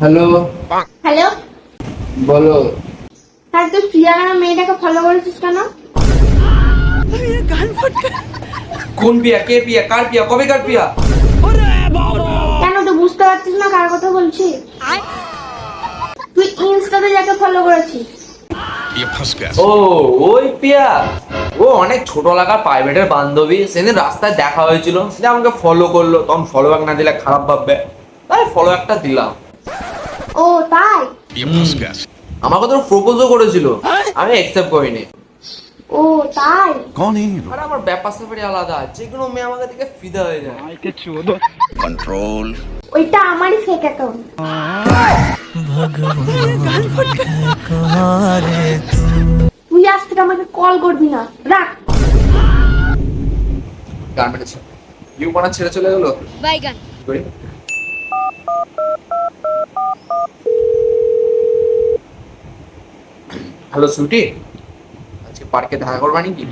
Hello, hello বলো। Sir, তুই প্রিয়া নামে মেয়েটাকে ফলো করেছিস কেন? কোন পিয়া? কে পিয়া? কার পিয়া? কবে কার পিয়া? কেন তুই বুঝতে পারছিস না কার কথা বলছি? তুই ইনস্টাতে যাকে ফলো করেছিস। ও, ওই পিয়া। ও অনেক ছোট লাগার প্রাইভেটের বান্ধবী। সেদিন রাস্তায় দেখা হয়েছিল, যে আমাকে ফলো করলো। তখন ফলো ব্যাক না দিলে খারাপ ভাববে, তাই ফলো একটা দিলাম। ও তাই? আমাকে তো প্রপোজও করেছিল, আমি অ্যাকসেপ্ট করিনি। ও তাই? আর আমার ব্যাপার স্যাপারই আলাদা, যে কোনো মেয়ে আমাকে দেখে ফিদা হয়ে যায়। कंट्रोल। ওইটা আমারই ফেক অ্যাকাউন্ট। তুই আজ থেকে আমাকে কল করবি না, রাখ। গান মেরেছে, ইউ মানা ছেড়ে চলে গেলো। বাইগান হ্যালো সুইটি, আজকে পার্কে দেখা করবা নাকি?